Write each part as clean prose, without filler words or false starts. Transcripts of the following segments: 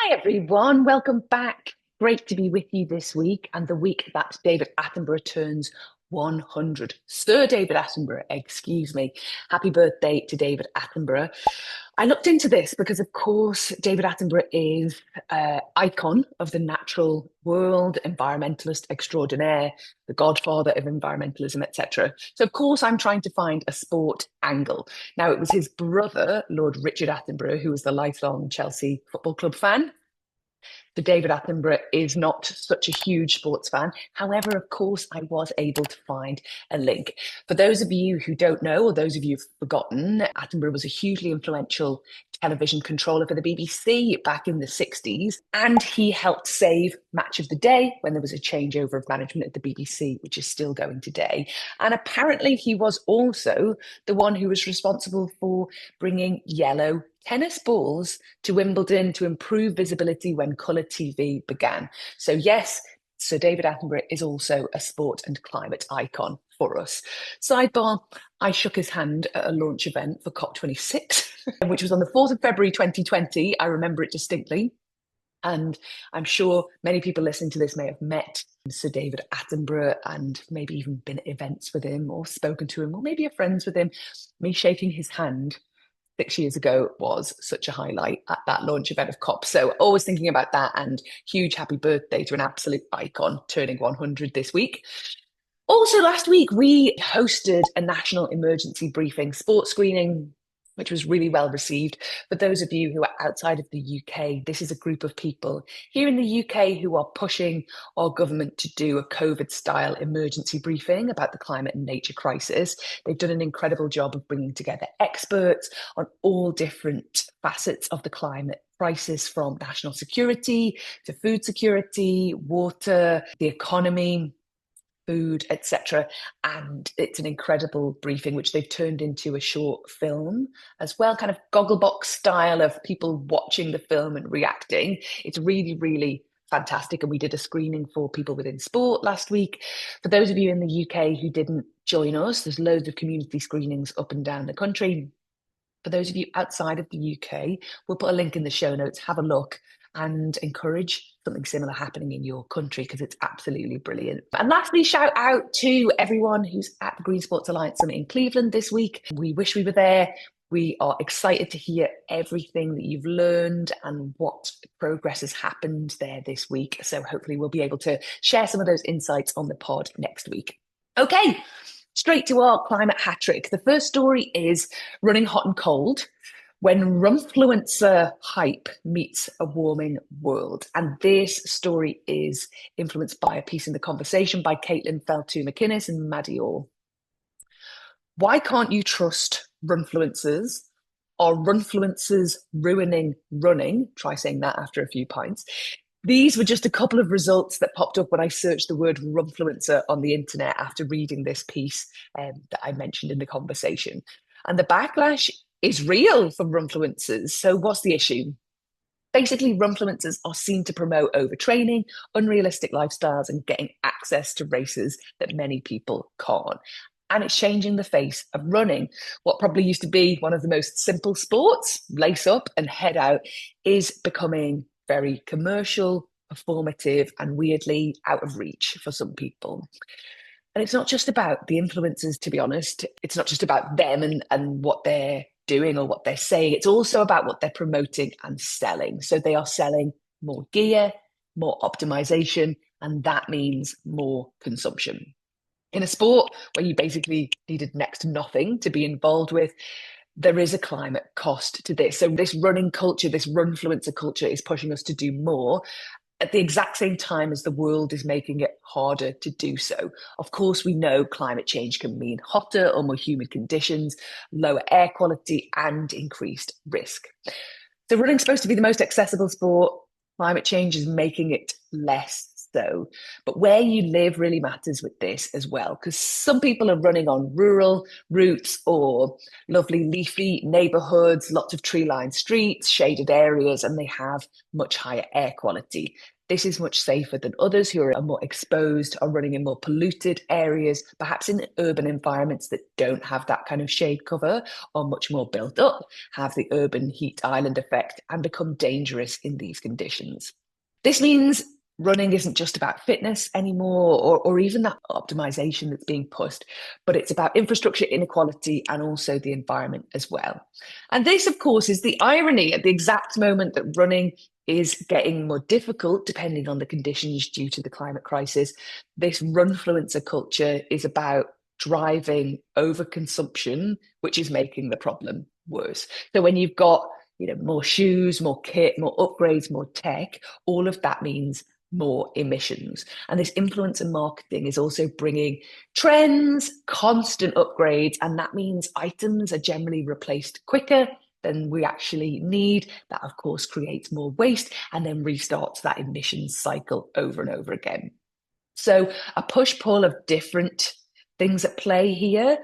Hi, everyone. Welcome back. Great to be with you this week and the week that David Attenborough turns 100. Sir David Attenborough, excuse me. Happy birthday to David Attenborough. I looked into this because, of course, David Attenborough is an icon of the natural world, environmentalist extraordinaire, the godfather of environmentalism, etc. So, of course, I'm trying to find a sport angle. Now, it was his brother, Lord Richard Attenborough, who was the lifelong Chelsea Football Club fan. So David Attenborough is not such a huge sports fan. However, of course, I was able to find a link. For those of you who don't know, or those of you who've forgotten, Attenborough was a hugely influential television controller for the BBC back in the 60s, and he helped save Match of the Day when there was a changeover of management at the BBC, which is still going today. And apparently, he was also the one who was responsible for bringing yellow tennis balls to Wimbledon to improve visibility when colour TV began. So, yes, Sir David Attenborough is also a sport and climate icon for us. Sidebar, I shook his hand at a launch event for COP26, which was on the 4th of February 2020. I remember it distinctly. And I'm sure many people listening to this may have met Sir David Attenborough and maybe even been at events with him or spoken to him or maybe are friends with him. Me shaking his hand 6 years ago was such a highlight at that launch event of COP. So always thinking about that, and huge happy birthday to an absolute icon turning 100 this week. Also, last week we hosted a national emergency briefing sports screening, which was really well received. For those of you who are outside of the UK, this is a group of people here in the UK who are pushing our government to do a COVID-style emergency briefing about the climate and nature crisis. They've done an incredible job of bringing together experts on all different facets of the climate crisis, from national security to food security, water, the economy, food, etc. And it's an incredible briefing, which they've turned into a short film as well, kind of Gogglebox style of people watching the film and reacting. It's really, really fantastic. And we did a screening for people within sport last week. For those of you in the UK who didn't join us, there's loads of community screenings up and down the country. For those of you outside of the UK, we'll put a link in the show notes. Have a look and encourage something similar happening in your country, because it's absolutely brilliant. And lastly, shout out to everyone who's at the Green Sports Alliance Summit in Cleveland this week. We wish we were there. We are excited to hear everything that you've learned and what progress has happened there this week. So hopefully we'll be able to share some of those insights on the pod next week. Okay, straight to our climate hat trick. The first story is running hot and cold, when Runfluencer hype meets a warming world. And this story is influenced by a piece in The Conversation by Caitlin Feltu-McInnes and Maddie Orr. Why can't you trust Runfluencers? Are Runfluencers ruining running? Try saying that after a few pints. These were just a couple of results that popped up when I searched the word Runfluencer on the internet after reading this piece that I mentioned in The Conversation. And the backlash is real from Runfluencers. So what's the issue? Basically, Runfluencers are seen to promote overtraining, unrealistic lifestyles, and getting access to races that many people can't. And it's changing the face of running. What probably used to be one of the most simple sports, lace up and head out, is becoming very commercial, performative, and weirdly out of reach for some people. And it's not just about the influencers, to be honest. It's not just about them and what they're doing or what they're saying. It's also about what they're promoting and selling. So they are selling more gear, more optimization, and that means more consumption. In a sport where you basically needed next to nothing to be involved with, there is a climate cost to this. So this running culture, this runfluencer culture, is pushing us to do more at the exact same time as the world is making it harder to do so. Of course, we know climate change can mean hotter or more humid conditions, lower air quality, and increased risk. So running's supposed to be the most accessible sport. Climate change is making it less so. But where you live really matters with this as well, because some people are running on rural routes or lovely leafy neighborhoods, lots of tree-lined streets, shaded areas, and they have much higher air quality. This is much safer than others who are more exposed, are running in more polluted areas, perhaps in urban environments that don't have that kind of shade cover, or much more built up, have the urban heat island effect, and become dangerous in these conditions. This means running isn't just about fitness anymore, or even that optimization that's being pushed, but it's about infrastructure inequality and also the environment as well. And this, of course, is the irony at the exact moment that running is getting more difficult depending on the conditions due to the climate crisis. This runfluencer culture is about driving overconsumption, which is making the problem worse. So when you've got more shoes, more kit, more upgrades, more tech, all of that means more emissions. And this influencer marketing is also bringing trends, constant upgrades, and that means items are generally replaced quicker than we actually need. That, of course, creates more waste and then restarts that emissions cycle over and over again. So a push-pull of different things at play here.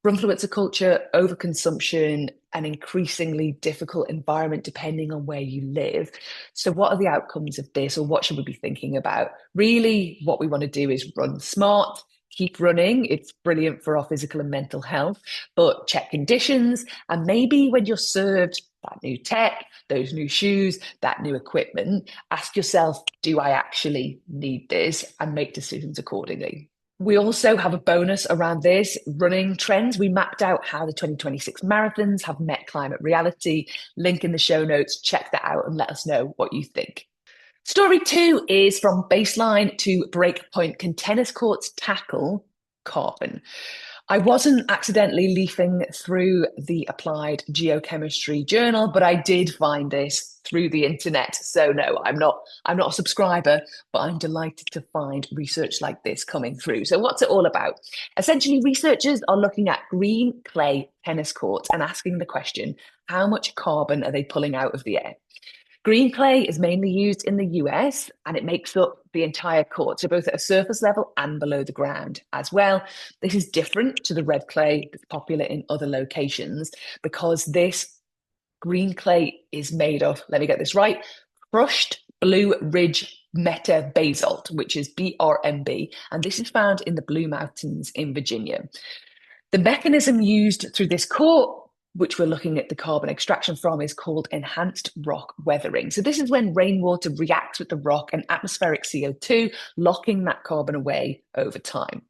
Influencer culture, overconsumption, an increasingly difficult environment depending on where you live. So, what are the outcomes of this, or what should we be thinking about? Really, what we want to do is run smart, keep running. It's brilliant for our physical and mental health, but check conditions. And maybe when you're served that new tech, those new shoes, that new equipment, ask yourself, do I actually need this? And make decisions accordingly. We also have a bonus around this running trends. We mapped out how the 2026 marathons have met climate reality. Link in the show notes. Check that out and let us know what you think. Story 2 is from baseline to breakpoint. Can tennis courts tackle carbon? I wasn't accidentally leafing through the Applied Geochemistry journal, but I did find this through the internet. So no, I'm not a subscriber, but I'm delighted to find research like this coming through. So what's it all about? Essentially, researchers are looking at green clay tennis courts and asking the question, how much carbon are they pulling out of the air? Green clay is mainly used in the US and it makes up the entire court, so both at a surface level and below the ground as well. This is different to the red clay that's popular in other locations because this green clay is made of, let me get this right, crushed Blue Ridge meta basalt, which is BRMB, and this is found in the Blue Mountains in Virginia. The mechanism used through this court, which we're looking at the carbon extraction from, is called enhanced rock weathering. So this is when rainwater reacts with the rock and atmospheric CO2, locking that carbon away over time.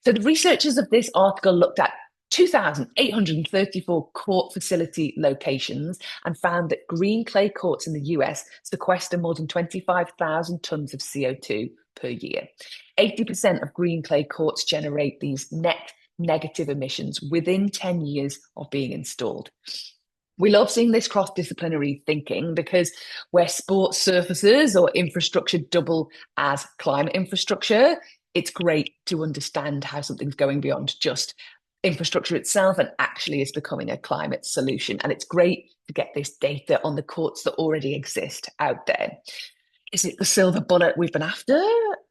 So the researchers of this article looked at 2,834 court facility locations and found that green clay courts in the US sequester more than 25,000 tons of CO2 per year. 80% of green clay courts generate these net negative emissions within 10 years of being installed. We love seeing this cross-disciplinary thinking because where sports surfaces or infrastructure double as climate infrastructure, it's great to understand how something's going beyond just infrastructure itself and actually is becoming a climate solution. And it's great to get this data on the courts that already exist out there. Is it the silver bullet we've been after?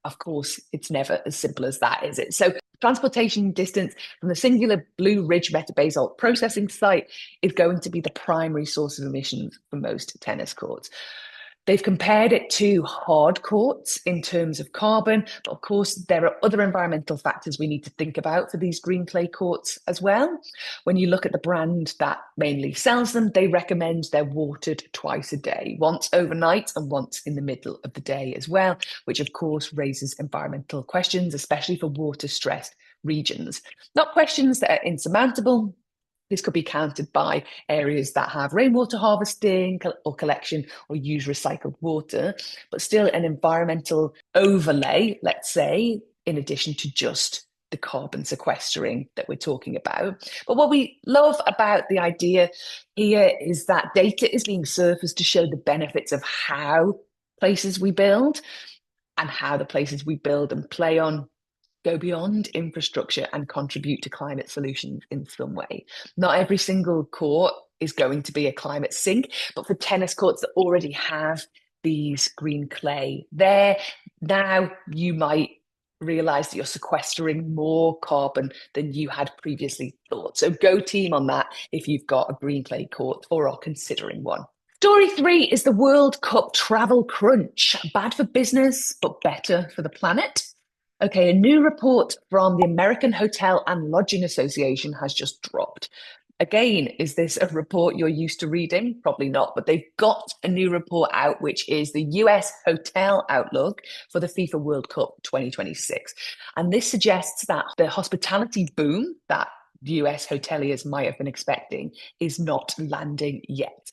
Of course, it's never as simple as that, is it? So transportation distance from the singular Blue Ridge metabasalt processing site is going to be the primary source of emissions for most tennis courts. They've compared it to hard courts in terms of carbon, but of course, there are other environmental factors we need to think about for these green clay courts as well. When you look at the brand that mainly sells them, they recommend they're watered twice a day, once overnight and once in the middle of the day as well, which of course raises environmental questions, especially for water-stressed regions. Not questions that are insurmountable. This could be countered by areas that have rainwater harvesting or collection or use recycled water, but still an environmental overlay, let's say, in addition to just the carbon sequestering that we're talking about. But what we love about the idea here is that data is being surfaced to show the benefits of how places we build and how the places we build and play on go beyond infrastructure and contribute to climate solutions in some way. Not every single court is going to be a climate sink, but for tennis courts that already have these green clay there, Now you might realize that you're sequestering more carbon than you had previously thought. So go team on that if you've got a green clay court or are considering one. Story 3 is the World Cup travel crunch. Bad for business, but better for the planet. Okay, a new report from the American Hotel and Lodging Association has just dropped. Again, is this a report you're used to reading? Probably not, but they've got a new report out, which is the US Hotel Outlook for the FIFA World Cup 2026. And this suggests that the hospitality boom that US hoteliers might have been expecting is not landing yet.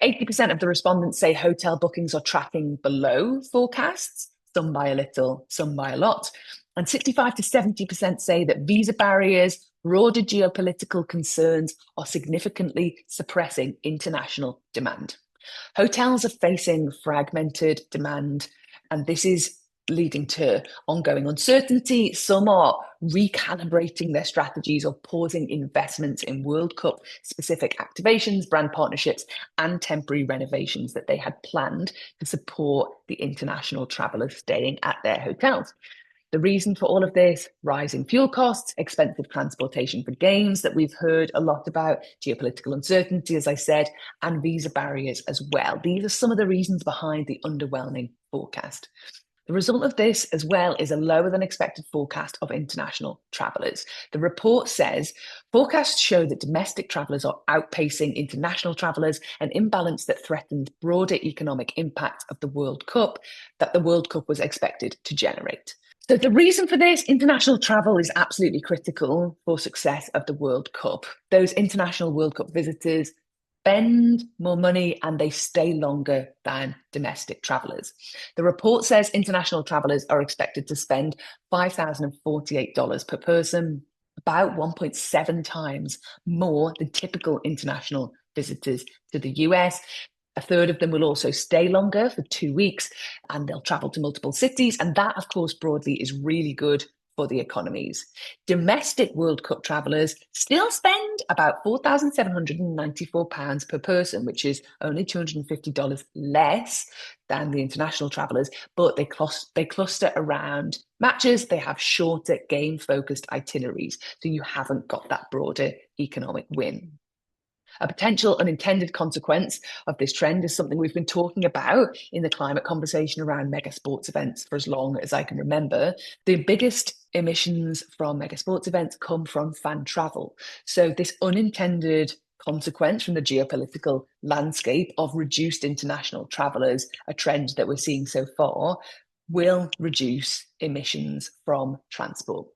80% of the respondents say hotel bookings are tracking below forecasts, some by a little, some by a lot. And 65 to 70% say that visa barriers, broader geopolitical concerns are significantly suppressing international demand. Hotels are facing fragmented demand, and this is leading to ongoing uncertainty. Some are recalibrating their strategies or pausing investments in World Cup specific activations, brand partnerships, and temporary renovations that they had planned to support the international travelers staying at their hotels. The reason for all of this, rising fuel costs, expensive transportation for games that we've heard a lot about, geopolitical uncertainty, as I said, and visa barriers as well. These are some of the reasons behind the underwhelming forecast. The result of this as well is a lower than expected forecast of international travellers. The report says forecasts show that domestic travellers are outpacing international travellers, an imbalance that threatens broader economic impact of the World Cup that the World Cup was expected to generate. So the reason for this, international travel is absolutely critical for success of the World Cup. Those international World Cup visitors spend more money and they stay longer than domestic travellers. The report says international travellers are expected to spend $5,048 per person, about 1.7 times more than typical international visitors to the US. A third of them will also stay longer for 2 weeks and they'll travel to multiple cities. And that, of course, broadly is really good for the economies. Domestic World Cup travellers still spend about £4,794 per person, which is only $250 less than the international travellers, but they cluster around matches. They have shorter game-focused itineraries, so you haven't got that broader economic win. A potential unintended consequence of this trend is something we've been talking about in the climate conversation around mega sports events for as long as I can remember. The biggest emissions from mega sports events come from fan travel. So this unintended consequence from the geopolitical landscape of reduced international travellers, a trend that we're seeing so far, will reduce emissions from transport.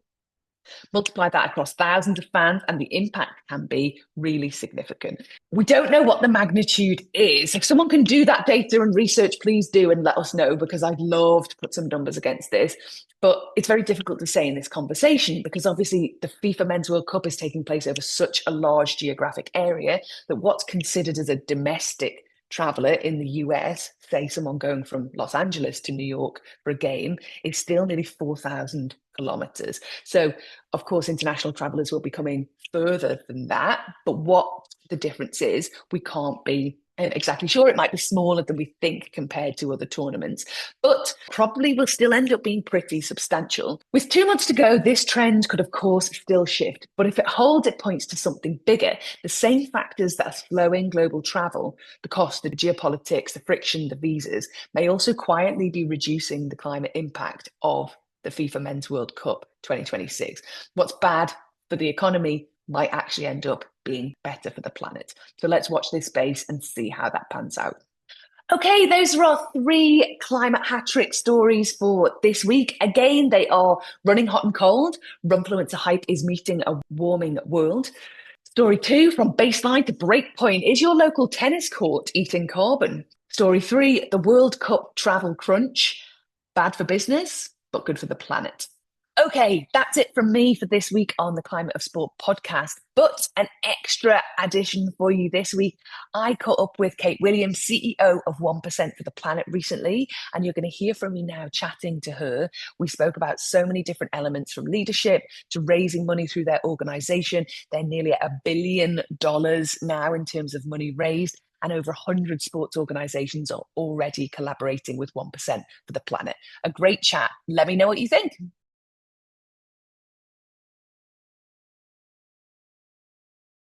Multiply that across thousands of fans, and the impact can be really significant. We don't know what the magnitude is. If someone can do that data and research, please do and let us know, because I'd love to put some numbers against this. But it's very difficult to say in this conversation because obviously the FIFA Men's World Cup is taking place over such a large geographic area that what's considered as a domestic traveller in the US, say someone going from Los Angeles to New York for a game, is still nearly 4,000 kilometres. So, of course, international travellers will be coming further than that. But what the difference is, we can't be exactly sure. It might be smaller than we think compared to other tournaments, but probably will still end up being pretty substantial. With 2 months to go, this trend could, of course, still shift. But if it holds, it points to something bigger. The same factors that are slowing global travel, the cost, the geopolitics, the friction, the visas, may also quietly be reducing the climate impact of the FIFA Men's World Cup 2026. What's bad for the economy might actually end up being better for the planet. So let's watch this space and see how that pans out. Okay, those are our 3 climate hat trick stories for this week. Again, they are running hot and cold. Runfluencer hype is meeting a warming world. Story 2, from baseline to breakpoint, is your local tennis court eating carbon? Story 3, the World Cup travel crunch, bad for business, but good for the planet. Okay, that's it from me for this week on the Climate of Sport podcast. But an extra addition for you this week. I caught up with Kate Williams, CEO of 1% for the Planet recently, and you're going to hear from me now chatting to her. We spoke about so many different elements, from leadership to raising money through their organization. They're nearly at $1 billion now in terms of money raised, and over 100 sports organisations are already collaborating with 1% for the planet. A great chat. Let me know what you think.